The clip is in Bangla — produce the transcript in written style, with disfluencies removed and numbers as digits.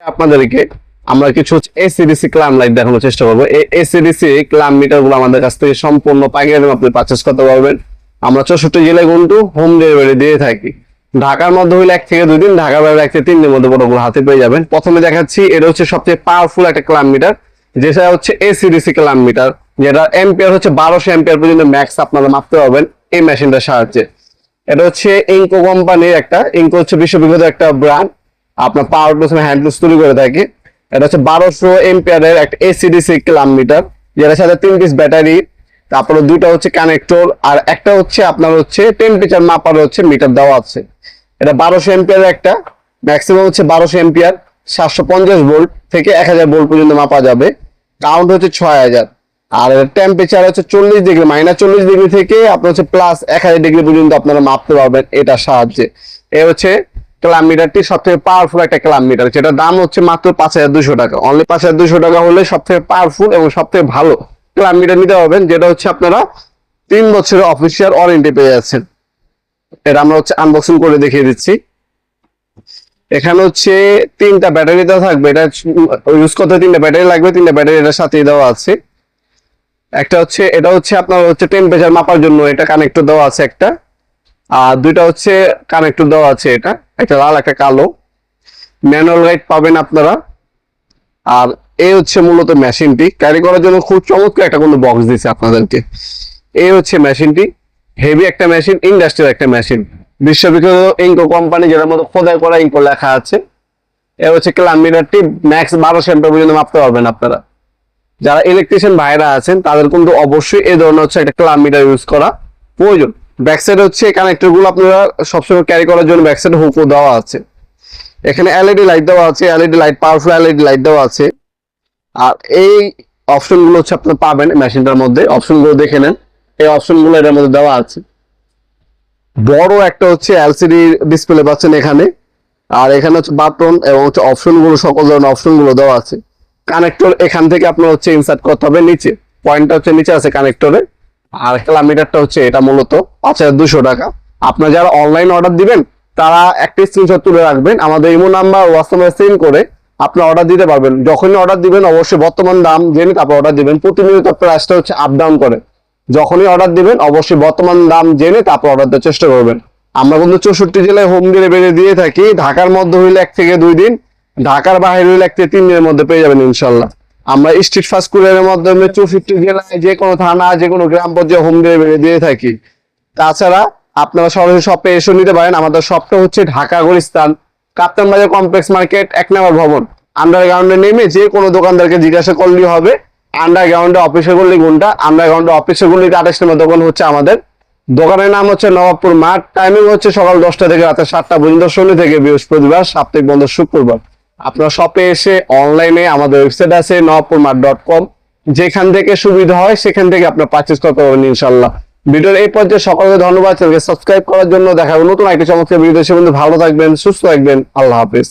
আপনাদেরকে আমরা কিছু এসিডিসি ক্লাম লাইট দেখানোর চেষ্টা করবো। এই এসিডিসি ক্লাম মিটার গুলো আমাদের কাছ থেকে সম্পূর্ণ পাইকারি দামে আপনি পারচেস করতে পারবেন। আমরা 64 জেলায় কিন্তু হোম ডেলিভারি দিয়ে থাকি। ঢাকার মধ্যে হইলে 1 থেকে 2 দিন, ঢাকার বাইরে 1 থেকে 3 দিনের মধ্যে প্রোডাক্টগুলো হাতে পেয়ে যাবেন। প্রথমে দেখাচ্ছি, এটা হচ্ছে সবচেয়ে পাওয়ারফুল একটা ক্লাম মিটার, যেটা হচ্ছে এসিডিসি ক্লাম মিটার, যেটা এম্পিয়ার হচ্ছে 1200 এম্পিয়ার পর্যন্ত ম্যাক্স আপনারা মাপতে পারবেন এই মেশিনটার সাহায্যে। এটা হচ্ছে ইনকো কোম্পানির একটা, ইনকো হচ্ছে বিশ্ববিখ্যাত একটা ব্র্যান্ড, আপনার পাওয়ার টুলস হ্যান্ড টুলস তৈরি করে থাকে। এটা হচ্ছে 1200 এম্পিয়ারের একটা এসিডিসি ক্লাম মিটার, যেটার সাথে 3 পিস ব্যাটারি, তারপরে 2টা হচ্ছে কানেক্টর, আর একটা হচ্ছে আপনার হচ্ছে টেম্পারেচার মাপার হচ্ছে মিটার দেওয়া আছে। এটা 1200 এম্পিয়ার একটা, ম্যাক্সিমাম হচ্ছে 1200 এম্পিয়ার, 750 ভোল্ট থেকে 1000 ভোল্ট পর্যন্ত মাপা যাবে। কাউন্ট হচ্ছে 6000, আর টেম্পারেচার হচ্ছে 40 ডিগ্রি, -40 ডিগ্রি থেকে আপনার হচ্ছে প্লাস 1000 ডিগ্রি পর্যন্ত আপনারা মাপতে পারবেন এটার সাহায্যে। এই হচ্ছে ক্লাম মিটারটি সবথেকে পাওয়ারফুল একটা ক্লাম মিটার, যেটা দাম হচ্ছে মাত্র 5200 টাকা। অনলি 5200 টাকা হলে সবথেকে পাওয়ারফুল এবং সবথেকে ভালো ক্লাম মিটার নিতে পারবেন, যেটা হচ্ছে আপনারা 3 বছরের অফিসিয়াল ওয়ারেন্টি পেয়ে যাচ্ছেন। এটা আমরা হচ্ছে আনবক্সিং করে দেখিয়ে দিচ্ছি। এখানে হচ্ছে 3টা ব্যাটারি দেওয়া থাকবে, এটা ইউজ করতে 3টা ব্যাটারি লাগবে, 3টা ব্যাটারি এটার সাথেই দেওয়া আছে। একটা হচ্ছে এটা হচ্ছে আপনার হচ্ছে টেম্পারেচার মাপার জন্য এটা কানেক্টর দেওয়া আছে একটা, আর 2টা হচ্ছে কানেক্টর দেওয়া আছে, এটা একটা লাল একটা কালো। ম্যানুয়াল লাইট পাবেন আপনারা। আর এই হচ্ছে মূলত মেশিনটি ক্যারি করার জন্য খুব চমৎকার একটা কোনো বক্স দিয়েছে আপনাদেরকে। এই হচ্ছে মেশিনটি, হেভি একটা মেশিন, ইন্ডাস্ট্রিয়াল একটা মেশিন, বিশ্ববিখ্যাত ইনকো কোম্পানি, যেটার মধ্যে খোদাই করা ইনকো লেখা আছে। এ হচ্ছে ক্লাম মিটারটি ম্যাক্স 1200 এম্পিয়ার পর্যন্ত মাপতে পারবেন আপনারা। যারা ইলেকট্রিশিয়ান ভাইরা আছেন তাদের কিন্তু অবশ্যই এই ধরনের হচ্ছে একটা ক্লাম মিটার ইউজ করা প্রয়োজন। ব্যাক সাইড হচ্ছে কানেক্টর গুলো আপনারা সবসময় ক্যারি করার জন্য ব্যাক সাইড হুকও দেওয়া আছে। এখানে এলইডি লাইট দেওয়া আছে, LED light, powerful LED light দেওয়া আছে। আর এই অপশন গুলো হচ্ছে আপনি পাবেন মেশিনটার মধ্যে, অপশন গুলো দেখে নেন। এই অপশন গুলো এটার মধ্যে দেওয়া আছে। বড় একটা হচ্ছে এলসিডি ডিসপ্লে পাচ্ছেন এখানে, আর এখানে হচ্ছে বাটন এবং হচ্ছে অপশন গুলো, সকল ধরনের অপশন গুলো দেওয়া আছে। কানেক্টর এখান থেকে আপনার হচ্ছে ইনসার্ট করতে হবে নিচে, পয়েন্টটা হচ্ছে নিচে আছে কানেক্টরে। আর ক্লাম মিটারটা হচ্ছে এটা মূলত 5200 টাকা। আপনারা যারা অনলাইন অর্ডার দিবেন তারা একটা স্ক্রিনশট তুলে রাখবেন, আমাদের ইমো নাম্বার হোয়াটসঅ্যাপে সেন্ড করে আপনি অর্ডার দিতে পারবেন। যখনই অর্ডার দিবেন অবশ্যই বর্তমান দাম জেনে তারপর অর্ডার দিবেন। প্রতিনিয়ত প্রাইসটা হচ্ছে আপ ডাউন করে, যখনই অর্ডার দিবেন অবশ্যই বর্তমান দাম জেনে তারপর অর্ডার দেওয়ার চেষ্টা করবেন। আমরা কিন্তু 64 জেলায় হোম ডেলিভারি দিয়ে থাকি। ঢাকার মধ্যে হইলে 1 থেকে 2 দিন, ঢাকার বাইরে হইলে 1 থেকে 3 দিনের মধ্যে পেয়ে যাবেন ইনশাল্লাহ। আমরা স্ট্রিট ফাস্ট কুরিয়ারের মাধ্যমে 64 জেলায় যে কোনো থানা, যে কোনো গ্রাম পর্যায়ে হোম ডেলিভারি দিয়ে থাকি। তাছাড়া আপনারা সরাসরি শপে এসে নিতে পারেন। আমাদের শপটা হচ্ছে ঢাকা গুলিস্তান কাপ্তান বাজার কমপ্লেক্স মার্কেট 1 নম্বর ভবন। আন্ডারগ্রাউন্ডে নেমে যে কোনো দোকানদারকে জিজ্ঞাসা করলেই হবে আন্ডারগ্রাউন্ডে অফিসের গল্লি কোনটা। আন্ডারগ্রাউন্ডে অফিসের গল্লিতে 28 নম্বর দোকান হচ্ছে আমাদের। দোকানের নাম হচ্ছে নবাবপুর মাঠ। টাইমিং হচ্ছে সকাল 10টা থেকে রাতে 7টা পর্যন্ত, শনি থেকে বৃহস্পতিবার, সাপ্তাহিক বন্ধ শুক্রবার। আপনারা শপে এসে অনলাইনে আমাদের ওয়েবসাইট আছে nawapurmat.com, যেখান থেকে সুবিধা হয় সেখান থেকে আপনার পারচেজ করতে পারবেন ইনশাল্লাহ। ভিডিওর এই পর্যায়ে সকলকে ধন্যবাদ, চ্যানেলকে সাবস্ক্রাইব করার জন্য। দেখা হবে নতুন একটা চমৎকার ভিডিও। সে পর্যন্ত ভালো থাকবেন, সুস্থ থাকবেন। আল্লাহ হাফেজ।